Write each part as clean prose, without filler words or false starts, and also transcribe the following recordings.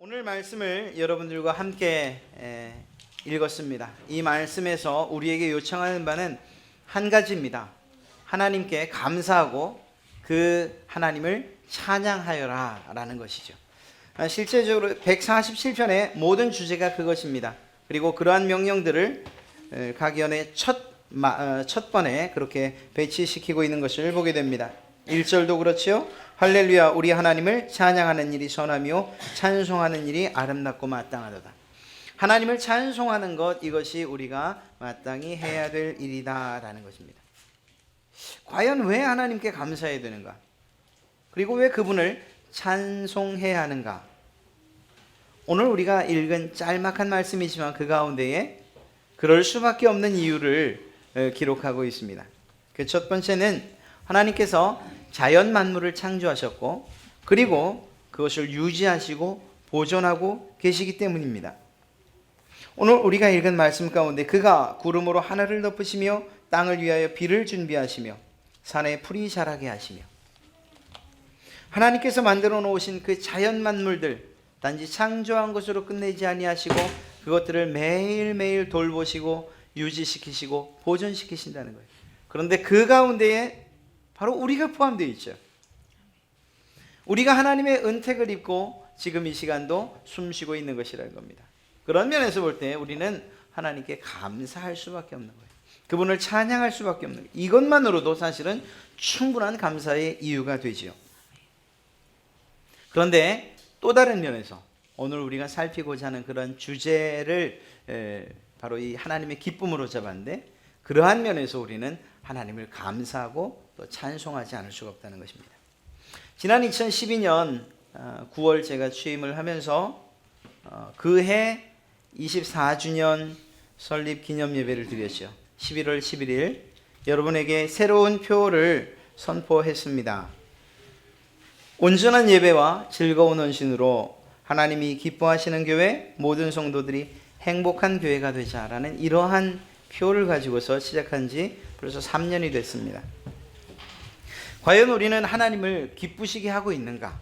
오늘 말씀을 여러분들과 함께 읽었습니다. 이 말씀에서 우리에게 요청하는 바는 한 가지입니다. 하나님께 감사하고 그 하나님을 찬양하여라 라는 것이죠. 실제적으로 147편의 모든 주제가 그것입니다. 그리고 그러한 명령들을 각연의 첫 번에 그렇게 배치시키고 있는 것을 보게 됩니다. 1절도 그렇지요. 할렐루야, 우리 하나님을 찬양하는 일이 선하며 찬송하는 일이 아름답고 마땅하도다. 하나님을 찬송하는 것, 이것이 우리가 마땅히 해야 될 일이다 라는 것입니다. 과연 왜 하나님께 감사해야 되는가? 그리고 왜 그분을 찬송해야 하는가? 오늘 우리가 읽은 짤막한 말씀이지만 그 가운데에 그럴 수밖에 없는 이유를 기록하고 있습니다. 그 첫 번째는 하나님께서 자연 만물을 창조하셨고 그리고 그것을 유지하시고 보존하고 계시기 때문입니다. 오늘 우리가 읽은 말씀 가운데 그가 구름으로 하늘을 덮으시며 땅을 위하여 비를 준비하시며 산에 풀이 자라게 하시며, 하나님께서 만들어 놓으신 그 자연 만물들 단지 창조한 것으로 끝내지 아니하시고 그것들을 매일매일 돌보시고 유지시키시고 보존시키신다는 거예요. 그런데 그 가운데에 바로 우리가 포함되어 있죠. 우리가 하나님의 은택을 입고 지금 이 시간도 숨쉬고 있는 것이라는 겁니다. 그런 면에서 볼 때 우리는 하나님께 감사할 수밖에 없는 거예요. 그분을 찬양할 수밖에 없는 거예요. 이것만으로도 사실은 충분한 감사의 이유가 되지요. 그런데 또 다른 면에서 오늘 우리가 살피고자 하는 그런 주제를 바로 이 하나님의 기쁨으로 잡았는데, 그러한 면에서 우리는 하나님을 감사하고 또 찬송하지 않을 수가 없다는 것입니다. 지난 2012년 9월 제가 취임을 하면서 그해 24주년 설립 기념 예배를 드렸죠. 11월 11일 여러분에게 새로운 표를 선포했습니다. 온전한 예배와 즐거운 헌신으로 하나님이 기뻐하시는 교회, 모든 성도들이 행복한 교회가 되자라는 이러한 표를 가지고서 시작한 지 벌써 3년이 됐습니다. 과연 우리는 하나님을 기쁘시게 하고 있는가?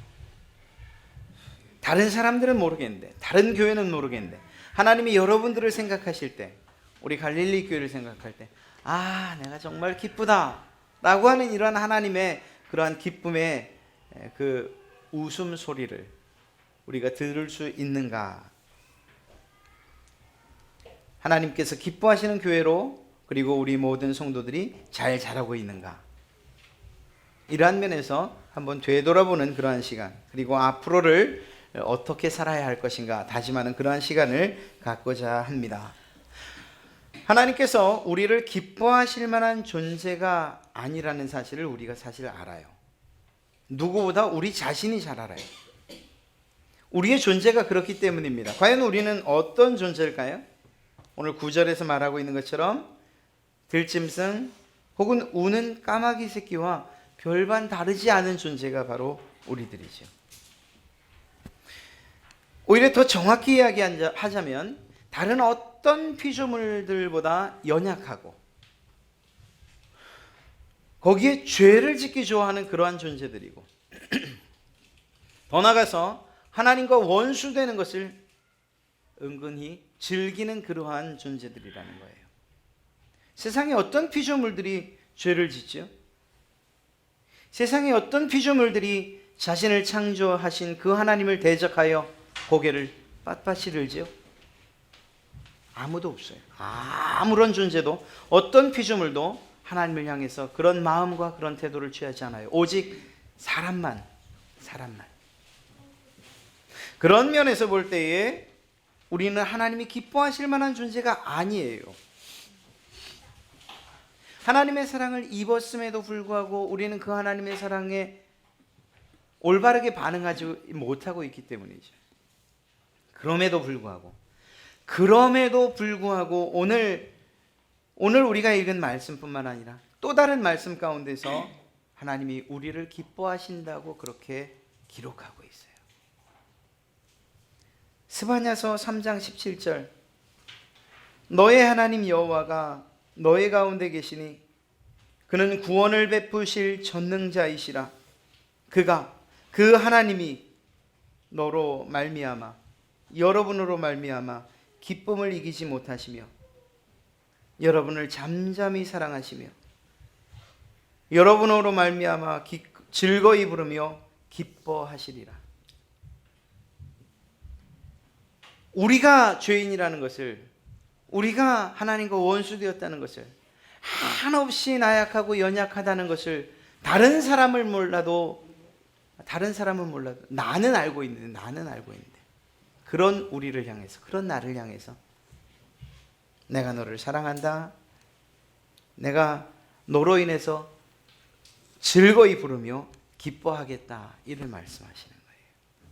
다른 사람들은 모르겠는데, 다른 교회는 모르겠는데, 하나님이 여러분들을 생각하실 때, 우리 갈릴리 교회를 생각할 때, 아, 내가 정말 기쁘다 라고 하는 이러한 하나님의 그러한 기쁨의 그 웃음소리를 우리가 들을 수 있는가? 하나님께서 기뻐하시는 교회로, 그리고 우리 모든 성도들이 잘 자라고 있는가? 이러한 면에서 한번 되돌아보는 그러한 시간, 그리고 앞으로를 어떻게 살아야 할 것인가 다짐하는 그러한 시간을 갖고자 합니다. 하나님께서 우리를 기뻐하실 만한 존재가 아니라는 사실을 우리가 사실 알아요. 누구보다 우리 자신이 잘 알아요. 우리의 존재가 그렇기 때문입니다. 과연 우리는 어떤 존재일까요? 오늘 9절에서 말하고 있는 것처럼 들짐승 혹은 우는 까마귀 새끼와 별반 다르지 않은 존재가 바로 우리들이죠. 오히려 더 정확히 이야기하자면 다른 어떤 피조물들보다 연약하고 거기에 죄를 짓기 좋아하는 그러한 존재들이고 더 나아가서 하나님과 원수되는 것을 은근히 즐기는 그러한 존재들이라는 거예요. 세상에 어떤 피조물들이 죄를 짓죠? 세상에 어떤 피조물들이 자신을 창조하신 그 하나님을 대적하여 고개를 빳빳이 들지요? 아무도 없어요. 아무런 존재도, 어떤 피조물도 하나님을 향해서 그런 마음과 그런 태도를 취하지 않아요. 오직 사람만. 그런 면에서 볼 때에 우리는 하나님이 기뻐하실 만한 존재가 아니에요. 하나님의 사랑을 입었음에도 불구하고 우리는 그 하나님의 사랑에 올바르게 반응하지 못하고 있기 때문이죠. 그럼에도 불구하고 오늘 우리가 읽은 말씀뿐만 아니라 또 다른 말씀 가운데서 하나님이 우리를 기뻐하신다고 그렇게 기록하고 있어요. 스바냐서 3장 17절, 너의 하나님 여호와가 너의 가운데 계시니 그는 구원을 베푸실 전능자이시라. 그가 그 하나님이 너로 말미암아 여러분으로 말미암아 기쁨을 이기지 못하시며 여러분을 잠잠히 사랑하시며 여러분으로 말미암아 즐거이 부르며 기뻐하시리라. 우리가 죄인이라는 것을, 우리가 하나님과 원수되었다는 것을, 한없이 나약하고 연약하다는 것을 다른 사람은 몰라도 나는 알고 있는데 그런 우리를 향해서, 그런 나를 향해서 내가 너를 사랑한다, 내가 너로 인해서 즐거이 부르며 기뻐하겠다, 이를 말씀하시는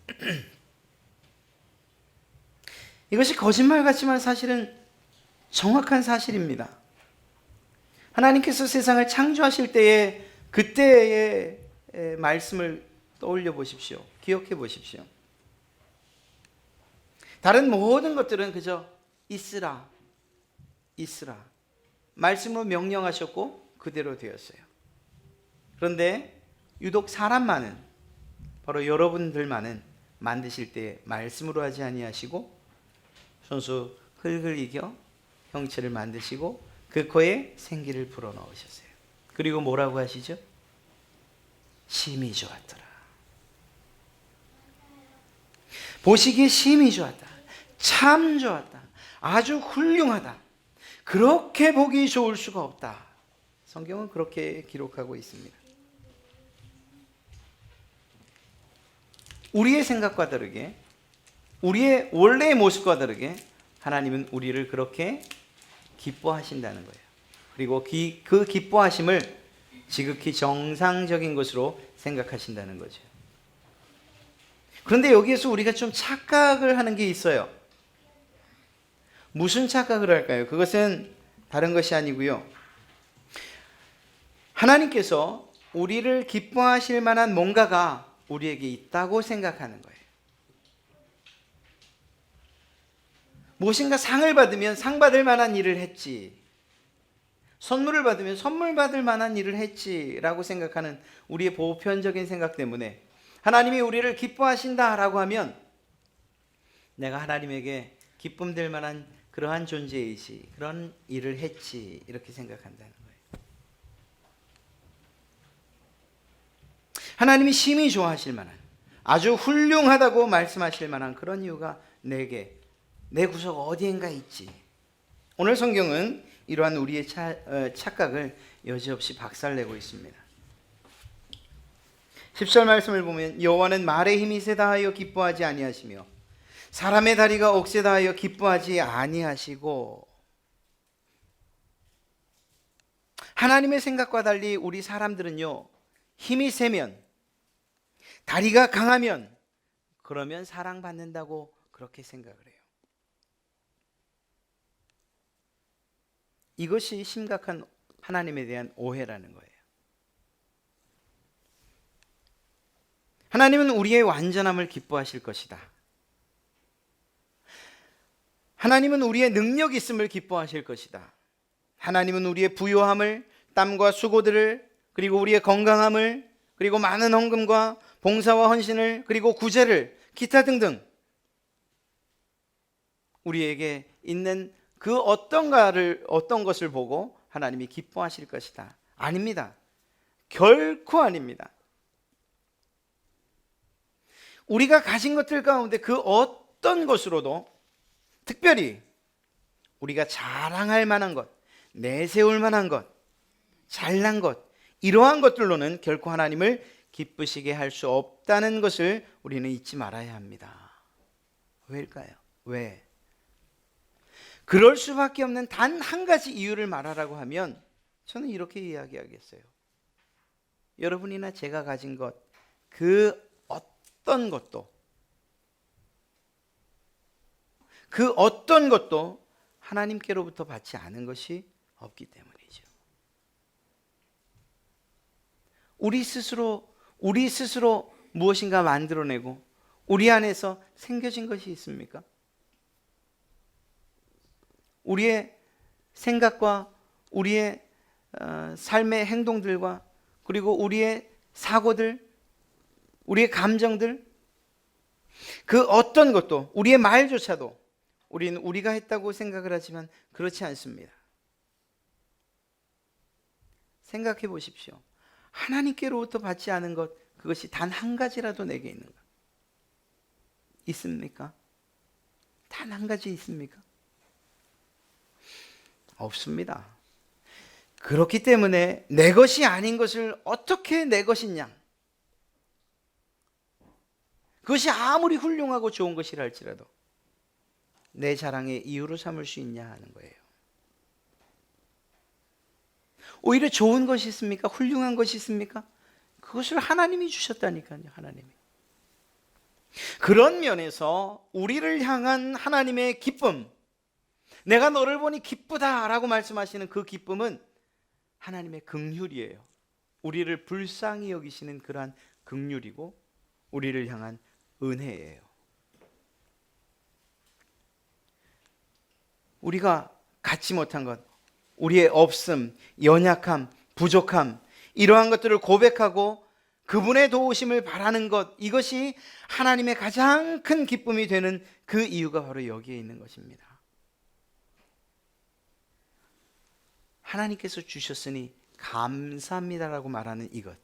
거예요. 이것이 거짓말 같지만 사실은 정확한 사실입니다. 하나님께서 세상을 창조하실 때에 그때의 말씀을 떠올려 보십시오. 기억해 보십시오. 다른 모든 것들은 그저 있으라 말씀으로 명령하셨고 그대로 되었어요. 그런데 유독 사람만은, 바로 여러분들만은 만드실 때 말씀으로 하지 아니하시고 손수 흙을 이겨 형체를 만드시고 그 코에 생기를 불어넣으셨어요. 그리고 뭐라고 하시죠? 심히 좋았더라. 보시기에 심히 좋았다, 참 좋았다, 아주 훌륭하다, 그렇게 보기 좋을 수가 없다. 성경은 그렇게 기록하고 있습니다. 우리의 생각과 다르게, 우리의 원래의 모습과 다르게 하나님은 우리를 그렇게 기뻐하신다는 거예요. 그리고 그 기뻐하심을 지극히 정상적인 것으로 생각하신다는 거죠. 그런데 여기에서 우리가 좀 착각을 하는 게 있어요. 무슨 착각을 할까요? 그것은 다른 것이 아니고요, 하나님께서 우리를 기뻐하실 만한 뭔가가 우리에게 있다고 생각하는 거예요. 무엇인가 상을 받으면 상 받을 만한 일을 했지, 선물을 받으면 선물 받을 만한 일을 했지라고 생각하는 우리의 보편적인 생각 때문에 하나님이 우리를 기뻐하신다라고 하면 내가 하나님에게 기쁨 될 만한 그러한 존재이지, 그런 일을 했지, 이렇게 생각한다는 거예요. 하나님이 심히 좋아하실 만한, 아주 훌륭하다고 말씀하실 만한 그런 이유가 내게, 내 구석 어디엔가 있지. 오늘 성경은 이러한 우리의 착각을 여지없이 박살내고 있습니다. 10절 말씀을 보면 여호와는 말의 힘이 세다 하여 기뻐하지 아니하시며 사람의 다리가 억세다 하여 기뻐하지 아니하시고. 하나님의 생각과 달리 우리 사람들은요, 힘이 세면, 다리가 강하면, 그러면 사랑받는다고 그렇게 생각을 해요. 이것이 심각한 하나님에 대한 오해라는 거예요. 하나님은 우리의 완전함을 기뻐하실 것이다. 하나님은 우리의 능력 있음을 기뻐하실 것이다. 하나님은 우리의 부요함을, 땀과 수고들을, 그리고 우리의 건강함을, 그리고 많은 헌금과 봉사와 헌신을, 그리고 구제를, 기타 등등 우리에게 있는 그 어떤 것을 보고 하나님이 기뻐하실 것이다. 아닙니다. 결코 아닙니다. 우리가 가진 것들 가운데 그 어떤 것으로도, 특별히 우리가 자랑할 만한 것, 내세울 만한 것, 잘난 것, 이러한 것들로는 결코 하나님을 기쁘시게 할 수 없다는 것을 우리는 잊지 말아야 합니다. 왜일까요? 왜? 그럴 수밖에 없는 단 한 가지 이유를 말하라고 하면 저는 이렇게 이야기하겠어요. 여러분이나 제가 가진 것, 그 어떤 것도 하나님께로부터 받지 않은 것이 없기 때문이죠. 우리 스스로 무엇인가 만들어내고 우리 안에서 생겨진 것이 있습니까? 우리의 생각과 우리의 삶의 행동들과 그리고 우리의 사고들, 우리의 감정들, 그 어떤 것도, 우리의 말조차도 우리는 우리가 했다고 생각을 하지만 그렇지 않습니다. 생각해 보십시오. 하나님께로부터 받지 않은 것, 그것이 단 한 가지라도 내게 있는가? 있습니까? 단 한 가지 있습니까? 없습니다. 그렇기 때문에 내 것이 아닌 것을 어떻게 내 것이냐? 그것이 아무리 훌륭하고 좋은 것이라 할지라도 내 자랑의 이유로 삼을 수 있냐 하는 거예요. 오히려 좋은 것이 있습니까? 훌륭한 것이 있습니까? 그것을 하나님이 주셨다니까요. 하나님이. 그런 면에서 우리를 향한 하나님의 기쁨, 내가 너를 보니 기쁘다라고 말씀하시는 그 기쁨은 하나님의 긍휼이에요. 우리를 불쌍히 여기시는 그러한 긍휼이고 우리를 향한 은혜예요. 우리가 갖지 못한 것, 우리의 없음, 연약함, 부족함, 이러한 것들을 고백하고 그분의 도우심을 바라는 것, 이것이 하나님의 가장 큰 기쁨이 되는 그 이유가 바로 여기에 있는 것입니다. 하나님께서 주셨으니 감사합니다라고 말하는 이것.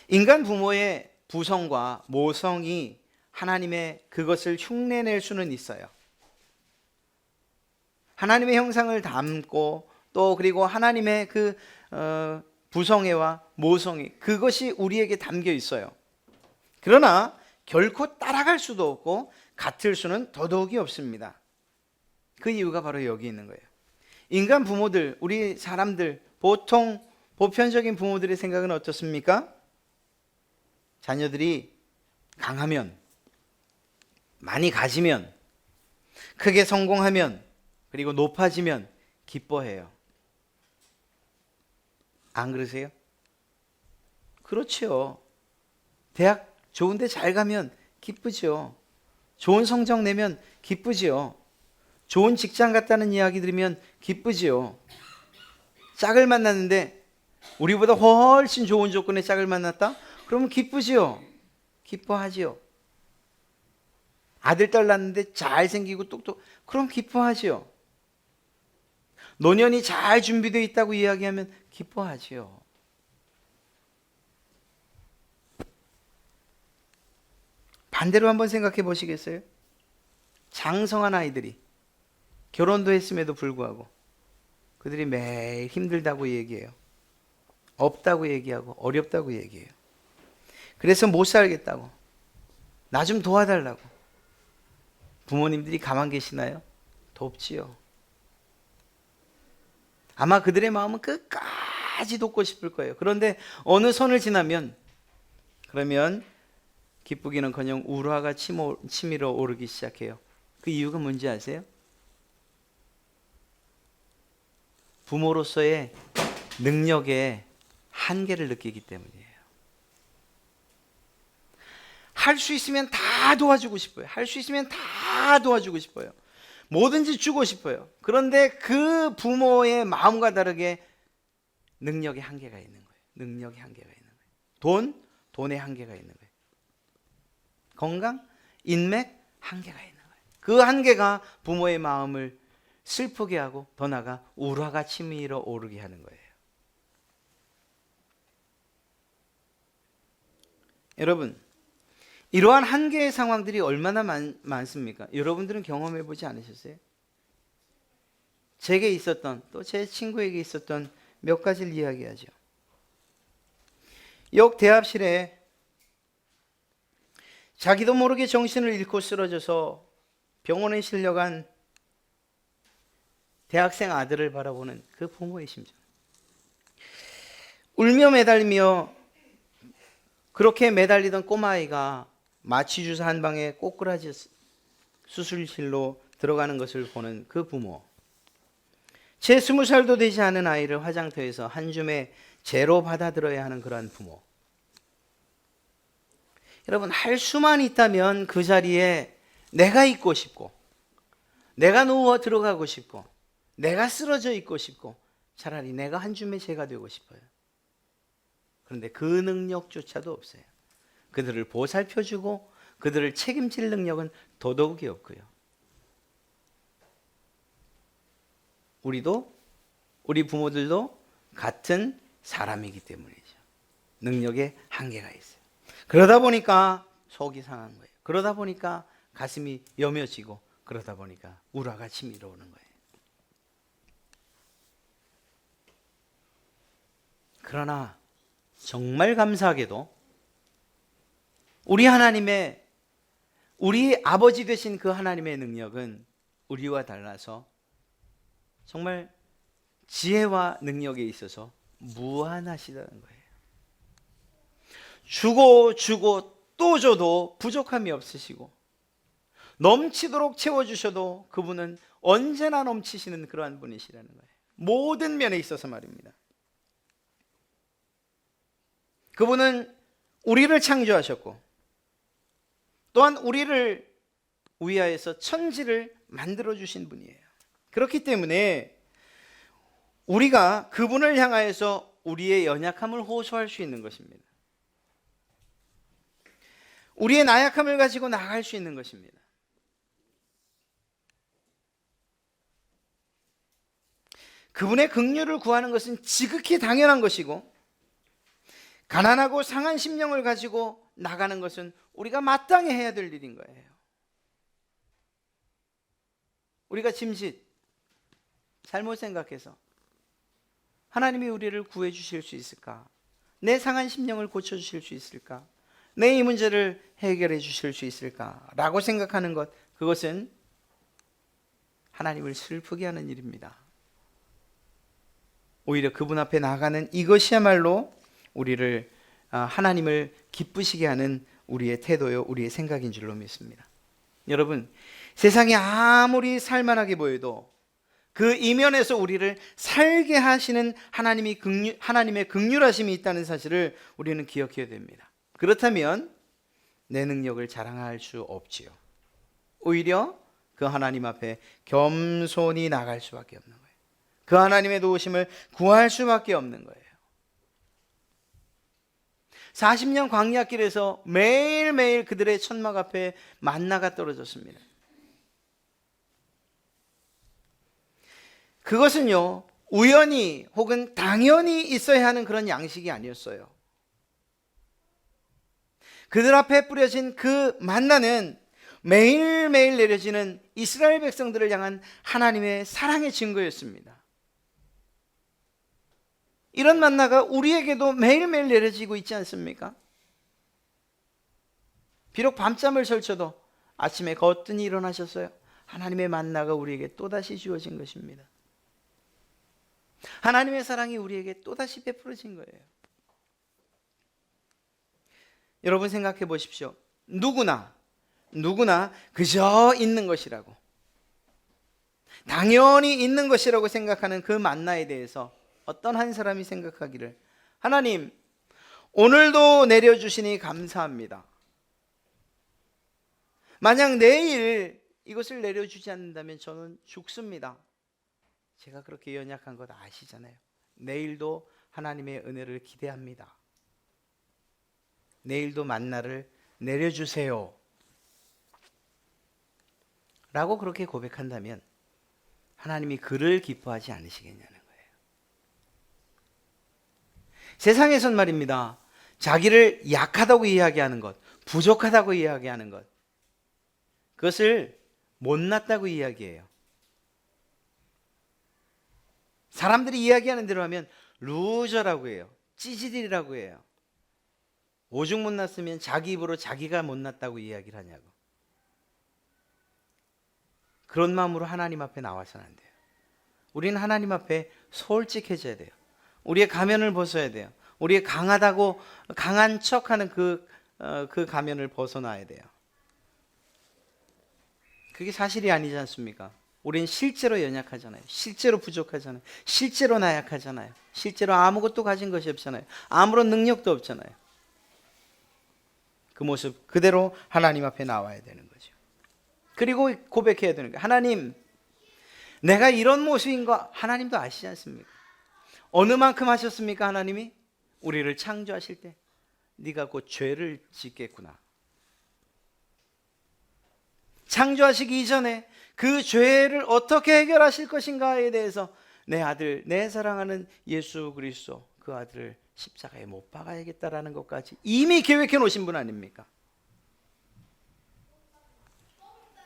인간 부모의 부성과 모성이 하나님의 그것을 흉내낼 수는 있어요. 하나님의 형상을 담고 또 그리고 하나님의 그 부성애와 모성애, 그것이 우리에게 담겨 있어요. 그러나 결코 따라갈 수도 없고 같을 수는 더더욱이 없습니다. 그 이유가 바로 여기 있는 거예요. 인간 부모들, 우리 사람들, 보통 보편적인 부모들의 생각은 어떻습니까? 자녀들이 강하면, 많이 가지면, 크게 성공하면, 그리고 높아지면 기뻐해요. 안 그러세요? 그렇죠. 대학 좋은 데 잘 가면 기쁘죠. 좋은 성적 내면 기쁘죠. 좋은 직장 갔다는 이야기 들으면 기쁘지요. 짝을 만났는데 우리보다 훨씬 좋은 조건의 짝을 만났다? 그러면 기쁘지요. 기뻐하지요. 아들, 딸 낳는데 잘생기고 똑똑, 그럼 기뻐하지요. 노년이 잘 준비되어 있다고 이야기하면 기뻐하지요. 반대로 한번 생각해 보시겠어요? 장성한 아이들이 결혼도 했음에도 불구하고 그들이 매일 힘들다고 얘기해요. 없다고 얘기하고 어렵다고 얘기해요. 그래서 못 살겠다고, 나 좀 도와달라고. 부모님들이 가만 계시나요? 돕지요. 아마 그들의 마음은 끝까지 돕고 싶을 거예요. 그런데 어느 선을 지나면 그러면 기쁘기는커녕 울화가 치밀어 오르기 시작해요. 그 이유가 뭔지 아세요? 부모로서의 능력의 한계를 느끼기 때문이에요. 할 수 있으면 다 도와주고 싶어요. 할 수 있으면 다 도와주고 싶어요. 뭐든지 주고 싶어요. 그런데 그 부모의 마음과 다르게 능력의 한계가 있는 거예요. 능력의 한계가 있는 거예요. 돈의 한계가 있는 거예요. 건강, 인맥, 한계가 있는 거예요. 그 한계가 부모의 마음을 슬프게 하고 더 나아가 울화가 치밀어 오르게 하는 거예요. 여러분, 이러한 한계의 상황들이 얼마나 많습니까? 여러분들은 경험해 보지 않으셨어요? 제게 있었던, 또 제 친구에게 있었던 몇 가지를 이야기하죠. 역 대합실에 자기도 모르게 정신을 잃고 쓰러져서 병원에 실려간 대학생 아들을 바라보는 그 부모의 심정. 울며 매달리며 그렇게 매달리던 꼬마아이가 마취 주사 한 방에 꼬꾸라지 수술실로 들어가는 것을 보는 그 부모. 제 20살도 되지 않은 아이를 화장터에서 한 줌에 죄로 받아들여야 하는 그러한 부모. 여러분, 할 수만 있다면 그 자리에 내가 있고 싶고, 내가 누워 들어가고 싶고, 내가 쓰러져 있고 싶고, 차라리 내가 한 줌의 죄가 되고 싶어요. 그런데 그 능력조차도 없어요. 그들을 보살펴주고 그들을 책임질 능력은 더더욱이 없고요. 우리 부모들도 같은 사람이기 때문이죠. 능력에 한계가 있어요. 그러다 보니까 속이 상한 거예요. 그러다 보니까 가슴이 여며지고 그러다 보니까 우라가 치밀어 오는 거예요. 그러나 정말 감사하게도 우리 아버지 되신 그 하나님의 능력은 우리와 달라서 정말 지혜와 능력에 있어서 무한하시다는 거예요. 주고 또 줘도 부족함이 없으시고 넘치도록 채워주셔도 그분은 언제나 넘치시는 그러한 분이시라는 거예요. 모든 면에 있어서 말입니다. 그분은 우리를 창조하셨고 또한 우리를 위하여서 천지를 만들어주신 분이에요. 그렇기 때문에 우리가 그분을 향하여서 우리의 연약함을 호소할 수 있는 것입니다. 우리의 나약함을 가지고 나아갈 수 있는 것입니다. 그분의 긍휼을 구하는 것은 지극히 당연한 것이고 가난하고 상한 심령을 가지고 나가는 것은 우리가 마땅히 해야 될 일인 거예요. 우리가 짐짓 잘못 생각해서 하나님이 우리를 구해 주실 수 있을까? 내 상한 심령을 고쳐 주실 수 있을까? 내 이 문제를 해결해 주실 수 있을까? 라고 생각하는 것, 그것은 하나님을 슬프게 하는 일입니다. 오히려 그분 앞에 나가는 이것이야말로 우리를 하나님을 기쁘시게 하는 우리의 태도요, 우리의 생각인 줄로 믿습니다. 여러분, 세상이 아무리 살만하게 보여도 그 이면에서 우리를 살게 하시는 하나님의 긍휼하심이 있다는 사실을 우리는 기억해야 됩니다. 그렇다면 내 능력을 자랑할 수 없지요. 오히려 그 하나님 앞에 겸손히 나갈 수밖에 없는 거예요. 그 하나님의 도우심을 구할 수밖에 없는 거예요. 40년 광야길에서 매일매일 그들의 천막 앞에 만나가 떨어졌습니다. 그것은요, 우연히 혹은 당연히 있어야 하는 그런 양식이 아니었어요. 그들 앞에 뿌려진 그 만나는 매일매일 내려지는 이스라엘 백성들을 향한 하나님의 사랑의 증거였습니다. 이런 만나가 우리에게도 매일매일 내려지고 있지 않습니까? 비록 밤잠을 설쳐도 아침에 거뜬히 일어나셨어요. 하나님의 만나가 우리에게 또다시 주어진 것입니다. 하나님의 사랑이 우리에게 또다시 베풀어진 거예요. 여러분 생각해 보십시오. 누구나 그저 있는 것이라고, 당연히 있는 것이라고 생각하는 그 만나에 대해서 어떤 한 사람이 생각하기를, 하나님 오늘도 내려주시니 감사합니다. 만약 내일 이것을 내려주지 않는다면 저는 죽습니다. 제가 그렇게 연약한 것 아시잖아요. 내일도 하나님의 은혜를 기대합니다. 내일도 만나를 내려주세요 라고 그렇게 고백한다면 하나님이 그를 기뻐하지 않으시겠냐는 거예요. 세상에선 말입니다, 자기를 약하다고 이야기하는 것, 부족하다고 이야기하는 것, 그것을 못났다고 이야기해요. 사람들이 이야기하는 대로 하면 루저라고 해요. 찌질이라고 해요. 오죽 못났으면 자기 입으로 자기가 못났다고 이야기를 하냐고. 그런 마음으로 하나님 앞에 나와서는 안 돼요. 우리는 하나님 앞에 솔직해져야 돼요. 우리의 가면을 벗어야 돼요. 우리의 강한 척하는 그 가면을 벗어나야 돼요. 그게 사실이 아니지 않습니까? 우리는 실제로 연약하잖아요. 실제로 부족하잖아요. 실제로 나약하잖아요. 실제로 아무것도 가진 것이 없잖아요. 아무런 능력도 없잖아요. 그 모습 그대로 하나님 앞에 나와야 되는 거죠. 그리고 고백해야 되는 거예요. 하나님, 내가 이런 모습인 거 하나님도 아시지 않습니까? 어느 만큼 하셨습니까? 하나님이 우리를 창조하실 때 네가 곧 죄를 짓겠구나. 창조하시기 이전에 그 죄를 어떻게 해결하실 것인가에 대해서 내 아들, 내 사랑하는 예수 그리스도 그 아들을 십자가에 못 박아야겠다라는 것까지 이미 계획해 놓으신 분 아닙니까?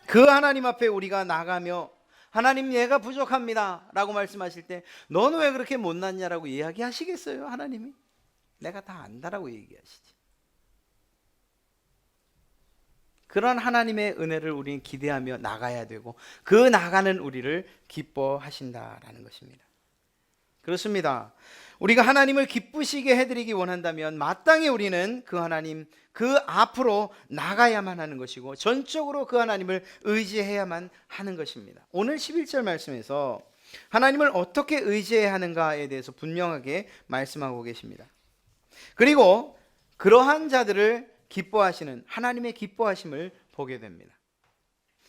그 하나님 앞에 우리가 나가며 하나님 얘가 부족합니다 라고 말씀하실 때 너는 왜 그렇게 못났냐라고 이야기하시겠어요? 하나님이? 내가 다 안다라고 얘기하시지. 그런 하나님의 은혜를 우리는 기대하며 나가야 되고 그 나가는 우리를 기뻐하신다라는 것입니다. 그렇습니다. 우리가 하나님을 기쁘시게 해드리기 원한다면 마땅히 우리는 그 하나님 그 앞으로 나가야만 하는 것이고 전적으로 그 하나님을 의지해야만 하는 것입니다. 오늘 11절 말씀에서 하나님을 어떻게 의지해야 하는가에 대해서 분명하게 말씀하고 계십니다. 그리고 그러한 자들을 기뻐하시는 하나님의 기뻐하심을 보게 됩니다.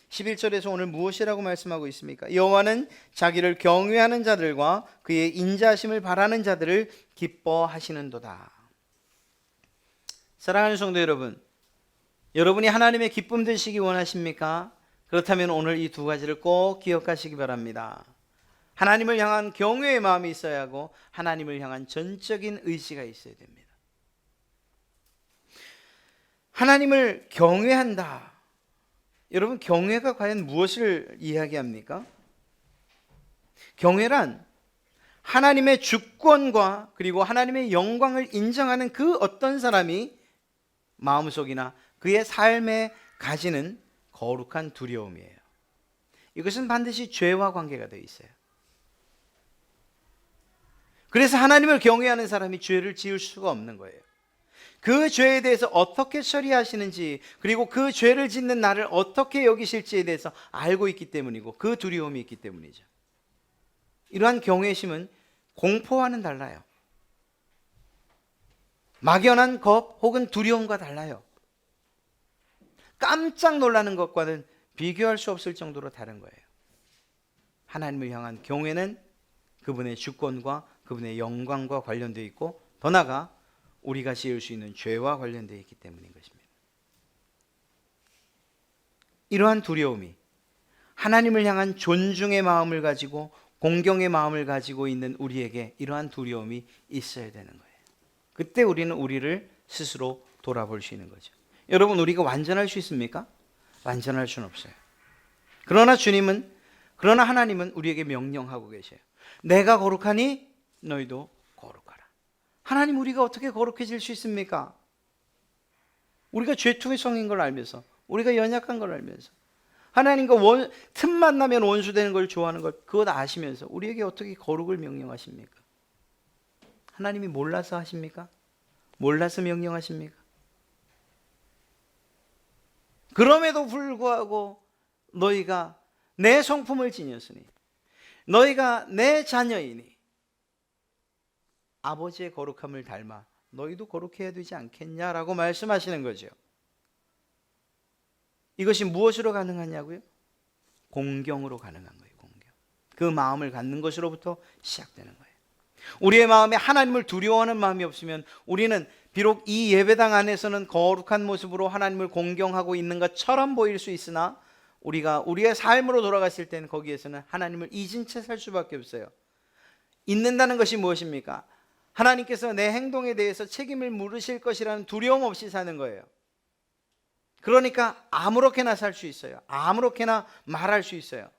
11절에서 오늘 무엇이라고 말씀하고 있습니까? 여호와는 자기를 경외하는 자들과 그의 인자하심을 바라는 자들을 기뻐하시는도다. 사랑하는 성도 여러분, 여러분이 하나님의 기쁨 되시기 원하십니까? 그렇다면 오늘 이 두 가지를 꼭 기억하시기 바랍니다. 하나님을 향한 경외의 마음이 있어야 하고 하나님을 향한 전적인 의지가 있어야 됩니다. 하나님을 경외한다. 여러분, 경외가 과연 무엇을 이야기합니까? 경외란 하나님의 주권과 그리고 하나님의 영광을 인정하는 그 어떤 사람이 마음속이나 그의 삶에 가지는 거룩한 두려움이에요. 이것은 반드시 죄와 관계가 되어 있어요. 그래서 하나님을 경외하는 사람이 죄를 지을 수가 없는 거예요. 그 죄에 대해서 어떻게 처리하시는지 그리고 그 죄를 짓는 나를 어떻게 여기실지에 대해서 알고 있기 때문이고 그 두려움이 있기 때문이죠. 이러한 경외심은 공포와는 달라요. 막연한 겁 혹은 두려움과 달라요. 깜짝 놀라는 것과는 비교할 수 없을 정도로 다른 거예요. 하나님을 향한 경외는 그분의 주권과 그분의 영광과 관련되어 있고 더 나아가 우리가 지을 수 있는 죄와 관련되어 있기 때문인 것입니다. 이러한 두려움이 하나님을 향한 존중의 마음을 가지고 공경의 마음을 가지고 있는 우리에게 이러한 두려움이 있어야 되는 거예요. 그때 우리는 우리를 스스로 돌아볼 수 있는 거죠. 여러분, 우리가 완전할 수 있습니까? 완전할 수는 없어요. 그러나 하나님은 우리에게 명령하고 계셔요. 내가 거룩하니 너희도 거룩하라. 하나님, 우리가 어떻게 거룩해질 수 있습니까? 우리가 죄투성인 걸 알면서, 우리가 연약한 걸 알면서, 하나님과 틈만 나면 원수되는 걸 좋아하는 것 그것 아시면서 우리에게 어떻게 거룩을 명령하십니까? 하나님이 몰라서 하십니까? 몰라서 명령하십니까? 그럼에도 불구하고 너희가 내 성품을 지녔으니 너희가 내 자녀이니 아버지의 거룩함을 닮아 너희도 거룩해야 되지 않겠냐라고 말씀하시는 거죠. 이것이 무엇으로 가능하냐고요? 공경으로 가능한 거예요. 공경. 그 마음을 갖는 것으로부터 시작되는 거예요. 우리의 마음에 하나님을 두려워하는 마음이 없으면 우리는 비록 이 예배당 안에서는 거룩한 모습으로 하나님을 공경하고 있는 것처럼 보일 수 있으나 우리가 우리의 삶으로 돌아갔을 때는 거기에서는 하나님을 잊은 채 살 수밖에 없어요. 잊는다는 것이 무엇입니까? 하나님께서 내 행동에 대해서 책임을 물으실 것이라는 두려움 없이 사는 거예요. 그러니까 아무렇게나 살 수 있어요. 아무렇게나 말할 수 있어요.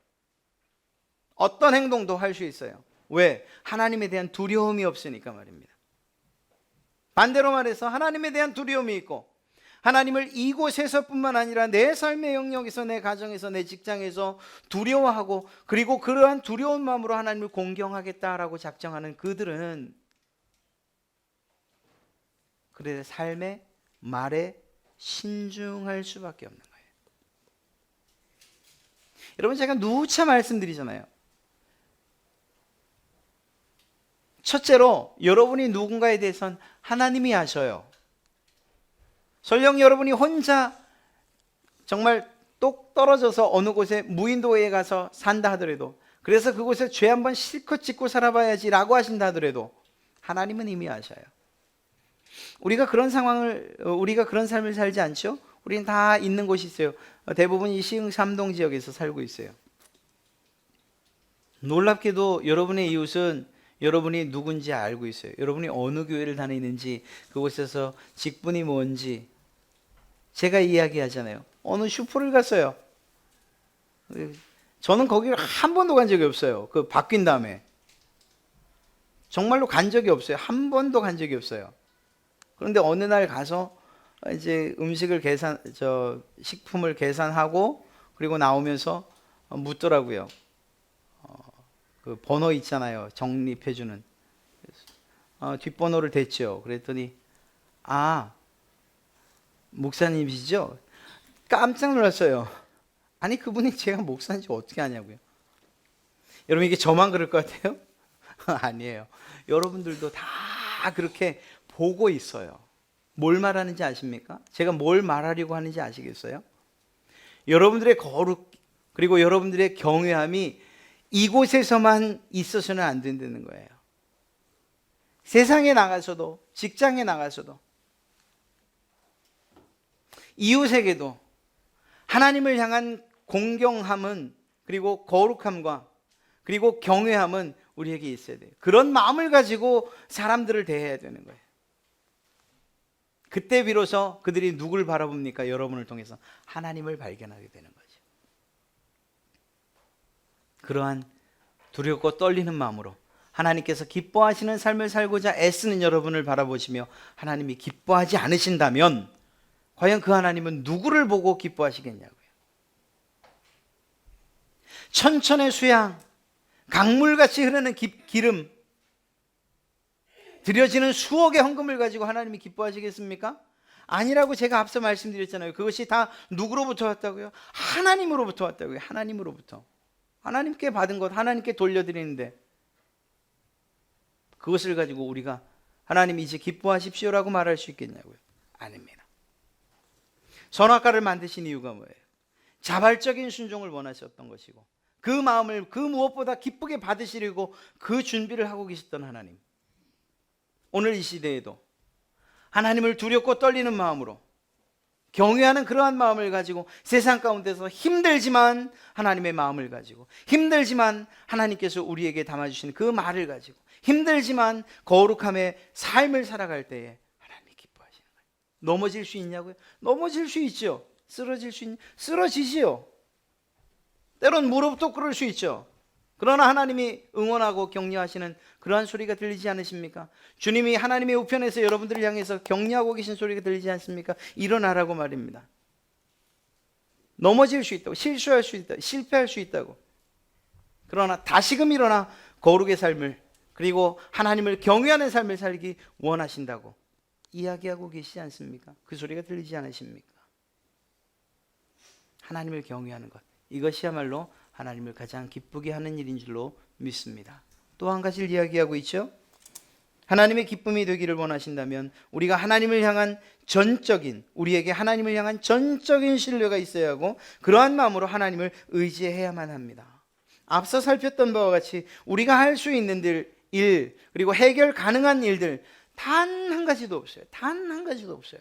어떤 행동도 할 수 있어요. 왜? 하나님에 대한 두려움이 없으니까 말입니다. 반대로 말해서 하나님에 대한 두려움이 있고 하나님을 이곳에서뿐만 아니라 내 삶의 영역에서, 내 가정에서, 내 직장에서 두려워하고 그리고 그러한 두려운 마음으로 하나님을 공경하겠다라고 작정하는 그들은 그들의 삶의 말에 신중할 수밖에 없는 거예요. 여러분, 제가 누차 말씀드리잖아요. 첫째로 여러분이 누군가에 대해서는 하나님이 아셔요. 설령 여러분이 혼자 정말 똑 떨어져서 어느 곳에 무인도에 가서 산다 하더라도, 그래서 그곳에 죄 한번 실컷 짓고 살아봐야지 라고 하신다 하더라도 하나님은 이미 아셔요. 우리가 그런 우리가 그런 삶을 살지 않죠? 우리는 다 있는 곳이 있어요. 대부분 이 시흥 삼동 지역에서 살고 있어요. 놀랍게도 여러분의 이웃은 여러분이 누군지 알고 있어요. 여러분이 어느 교회를 다니는지, 그곳에서 직분이 뭔지. 제가 이야기하잖아요. 어느 슈퍼를 갔어요. 저는 거기 한 번도 간 적이 없어요. 그 바뀐 다음에. 정말로 간 적이 없어요. 한 번도 간 적이 없어요. 그런데 어느 날 가서 이제 식품을 계산하고 그리고 나오면서 묻더라고요. 그 번호 있잖아요. 적립해주는. 뒷번호를 댔죠. 그랬더니, 목사님이시죠? 깜짝 놀랐어요. 아니, 그분이 제가 목사인지 어떻게 아냐고요. 여러분, 이게 저만 그럴 것 같아요? 아니에요. 여러분들도 다 그렇게 보고 있어요. 뭘 말하는지 아십니까? 제가 뭘 말하려고 하는지 아시겠어요? 여러분들의 거룩, 그리고 여러분들의 경외함이 이곳에서만 있어서는 안 된다는 거예요. 세상에 나가서도, 직장에 나가서도, 이웃에게도 하나님을 향한 공경함은, 그리고 거룩함과 그리고 경외함은 우리에게 있어야 돼요. 그런 마음을 가지고 사람들을 대해야 되는 거예요. 그때 비로소 그들이 누굴 바라봅니까? 여러분을 통해서 하나님을 발견하게 되는 거죠. 그러한 두렵고 떨리는 마음으로 하나님께서 기뻐하시는 삶을 살고자 애쓰는 여러분을 바라보시며 하나님이 기뻐하지 않으신다면 과연 그 하나님은 누구를 보고 기뻐하시겠냐고요. 천천의 수양, 강물같이 흐르는 기름, 드려지는 수억의 헌금을 가지고 하나님이 기뻐하시겠습니까? 아니라고 제가 앞서 말씀드렸잖아요. 그것이 다 누구로부터 왔다고요? 하나님으로부터 왔다고요. 하나님으로부터. 하나님께 받은 것 하나님께 돌려드리는데 그것을 가지고 우리가 하나님이 이제 기뻐하십시오라고 말할 수 있겠냐고요? 아닙니다. 선악과를 만드신 이유가 뭐예요? 자발적인 순종을 원하셨던 것이고 그 마음을 그 무엇보다 기쁘게 받으시려고 그 준비를 하고 계셨던 하나님, 오늘 이 시대에도 하나님을 두렵고 떨리는 마음으로 경외하는 그러한 마음을 가지고 세상 가운데서 힘들지만 하나님의 마음을 가지고, 힘들지만 하나님께서 우리에게 담아주신 그 말을 가지고, 힘들지만 거룩함의 삶을 살아갈 때에 하나님이 기뻐하시는 거예요. 넘어질 수 있냐고요? 넘어질 수 있죠. 쓰러지지요. 때론 무릎도 꿇을 수 있죠. 그러나 하나님이 응원하고 격려하시는 그러한 소리가 들리지 않으십니까? 주님이 하나님의 우편에서 여러분들을 향해서 격려하고 계신 소리가 들리지 않습니까? 일어나라고 말입니다. 넘어질 수 있다고, 실수할 수 있다고, 실패할 수 있다고. 그러나 다시금 일어나 거룩의 삶을, 그리고 하나님을 경외하는 삶을 살기 원하신다고 이야기하고 계시지 않습니까? 그 소리가 들리지 않으십니까? 하나님을 경외하는 것, 이것이야말로 하나님을 가장 기쁘게 하는 일인 줄로 믿습니다. 또 한 가지를 이야기하고 있죠. 하나님의 기쁨이 되기를 원하신다면 우리가 하나님을 향한 우리에게 하나님을 향한 전적인 신뢰가 있어야 하고 그러한 마음으로 하나님을 의지해야만 합니다. 앞서 살폈던 바와 같이 우리가 할 수 있는 일, 그리고 해결 가능한 일들 단 한 가지도 없어요. 단 한 가지도 없어요.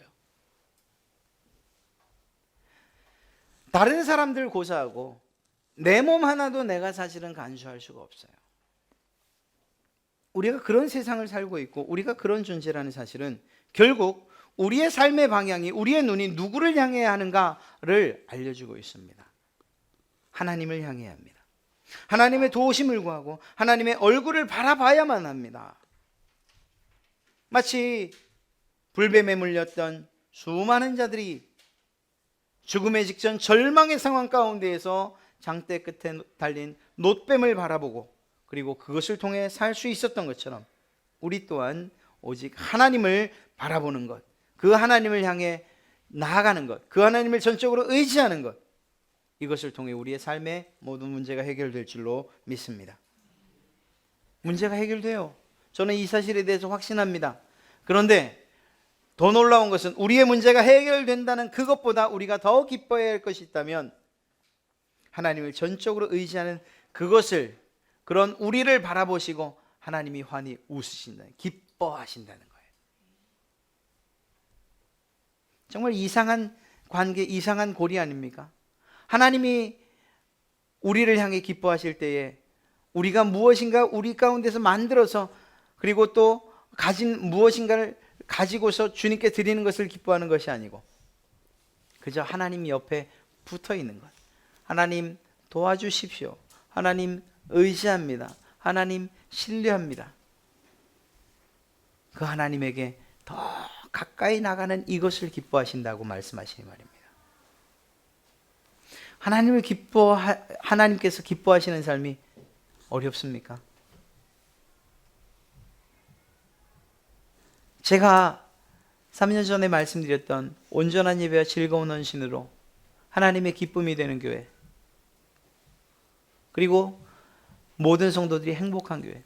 다른 사람들 고사하고 내 몸 하나도 내가 사실은 간수할 수가 없어요. 우리가 그런 세상을 살고 있고 우리가 그런 존재라는 사실은 결국 우리의 삶의 방향이, 우리의 눈이 누구를 향해야 하는가를 알려주고 있습니다. 하나님을 향해야 합니다. 하나님의 도우심을 구하고 하나님의 얼굴을 바라봐야만 합니다. 마치 불뱀에 물렸던 수많은 자들이 죽음의 직전 절망의 상황 가운데에서 장대 끝에 달린 놋뱀을 바라보고 그리고 그것을 통해 살 수 있었던 것처럼 우리 또한 오직 하나님을 바라보는 것, 그 하나님을 향해 나아가는 것, 그 하나님을 전적으로 의지하는 것, 이것을 통해 우리의 삶의 모든 문제가 해결될 줄로 믿습니다. 문제가 해결돼요. 저는 이 사실에 대해서 확신합니다. 그런데 더 놀라운 것은 우리의 문제가 해결된다는 그것보다 우리가 더 기뻐해야 할 것이 있다면 하나님을 전적으로 의지하는 그것을, 그런 우리를 바라보시고 하나님이 환히 웃으신다, 기뻐하신다는 거예요. 정말 이상한 관계, 이상한 고리 아닙니까? 하나님이 우리를 향해 기뻐하실 때에 우리가 무엇인가 우리 가운데서 만들어서 그리고 또 가진 무엇인가를 가지고서 주님께 드리는 것을 기뻐하는 것이 아니고 그저 하나님 옆에 붙어 있는 것. 하나님 도와주십시오. 하나님 의지합니다. 하나님 신뢰합니다. 그 하나님에게 더 가까이 나가는 이것을 기뻐하신다고 말씀하시는 말입니다. 하나님께서 기뻐하시는 삶이 어렵습니까? 제가 3년 전에 말씀드렸던 온전한 예배와 즐거운 헌신으로 하나님의 기쁨이 되는 교회, 그리고 모든 성도들이 행복한 교회.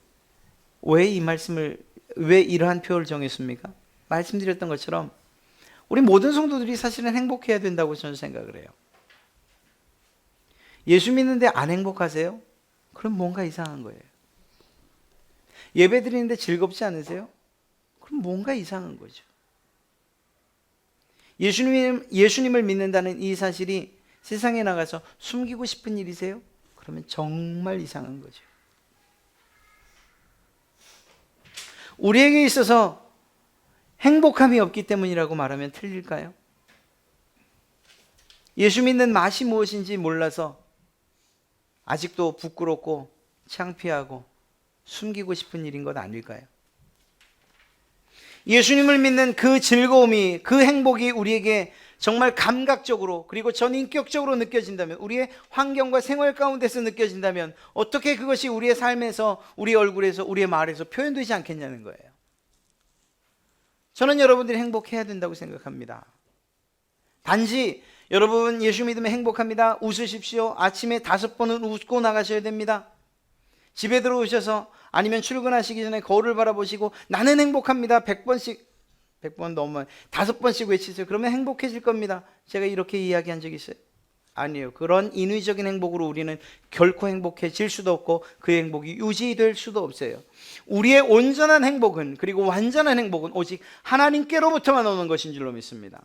왜 이러한 표를 정했습니까? 말씀드렸던 것처럼 우리 모든 성도들이 사실은 행복해야 된다고 저는 생각을 해요. 예수 믿는데 안 행복하세요? 그럼 뭔가 이상한 거예요. 예배 드리는데 즐겁지 않으세요? 그럼 뭔가 이상한 거죠. 예수님을 믿는다는 이 사실이 세상에 나가서 숨기고 싶은 일이세요? 그러면 정말 이상한 거죠. 우리에게 있어서 행복함이 없기 때문이라고 말하면 틀릴까요? 예수 믿는 맛이 무엇인지 몰라서 아직도 부끄럽고 창피하고 숨기고 싶은 일인 것 아닐까요? 예수님을 믿는 그 즐거움이, 그 행복이 우리에게 정말 감각적으로 그리고 전인격적으로 느껴진다면, 우리의 환경과 생활 가운데서 느껴진다면 어떻게 그것이 우리의 삶에서, 우리 얼굴에서, 우리의 말에서 표현되지 않겠냐는 거예요. 저는 여러분들이 행복해야 된다고 생각합니다. 단지 여러분 예수 믿으면 행복합니다. 웃으십시오. 아침에 5번은 웃고 나가셔야 됩니다. 집에 들어오셔서 아니면 출근하시기 전에 거울을 바라보시고 나는 행복합니다. 100번 너무 5번씩 외치세요. 그러면 행복해질 겁니다. 제가 이렇게 이야기한 적이 있어요? 아니에요. 그런 인위적인 행복으로 우리는 결코 행복해질 수도 없고 그 행복이 유지될 수도 없어요. 우리의 온전한 행복은, 그리고 완전한 행복은 오직 하나님께로부터만 오는 것인 줄로 믿습니다.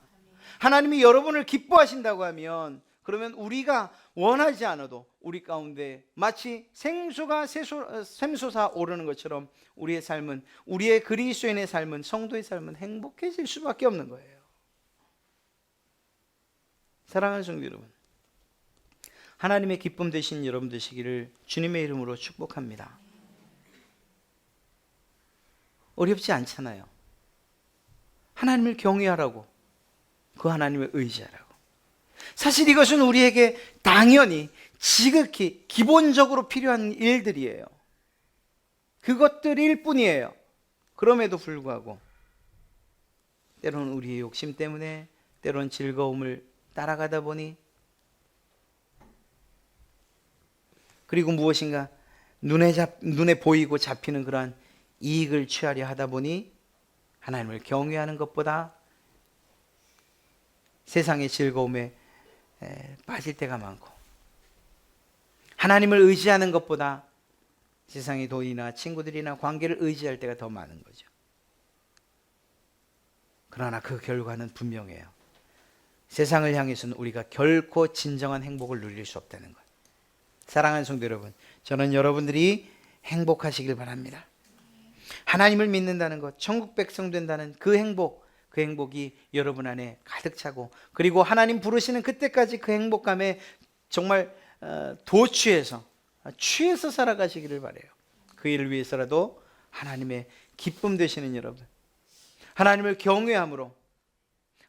하나님이 여러분을 기뻐하신다고 하면, 그러면 우리가 원하지 않아도 우리 가운데 마치 생수가 샘솟아 오르는 것처럼 우리의 삶은, 우리의 그리스도인의 삶은, 성도의 삶은 행복해질 수밖에 없는 거예요. 사랑하는 성도 여러분, 하나님의 기쁨 되신 여러분 되시기를 주님의 이름으로 축복합니다. 어렵지 않잖아요. 하나님을 경외하라고, 그 하나님을 의지하라고. 사실 이것은 우리에게 당연히 지극히 기본적으로 필요한 일들이에요. 그것들일 뿐이에요. 그럼에도 불구하고 때로는 우리의 욕심 때문에, 때로는 즐거움을 따라가다 보니, 그리고 무엇인가 눈에 보이고 잡히는 그러한 이익을 취하려 하다 보니 하나님을 경외하는 것보다 세상의 즐거움에 빠질 때가 많고, 하나님을 의지하는 것보다 세상의 돈이나 친구들이나 관계를 의지할 때가 더 많은 거죠. 그러나 그 결과는 분명해요. 세상을 향해서는 우리가 결코 진정한 행복을 누릴 수 없다는 것. 사랑하는 성도 여러분, 저는 여러분들이 행복하시길 바랍니다. 하나님을 믿는다는 것, 천국 백성 된다는 그 행복이 여러분 안에 가득 차고, 그리고 하나님 부르시는 그때까지 그 행복감에 정말 취해서 살아가시기를 바라요. 그 일을 위해서라도 하나님의 기쁨 되시는 여러분, 하나님을 경외함으로,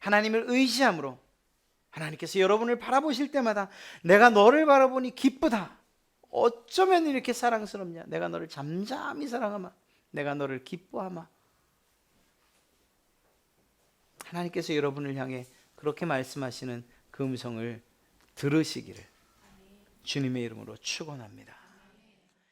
하나님을 의지함으로, 하나님께서 여러분을 바라보실 때마다 내가 너를 바라보니 기쁘다. 어쩌면 이렇게 사랑스럽냐. 내가 너를 잠잠히 사랑하마. 내가 너를 기뻐하마. 하나님께서 여러분을 향해 그렇게 말씀하시는 그 음성을 들으시기를 주님의 이름으로 축원합니다.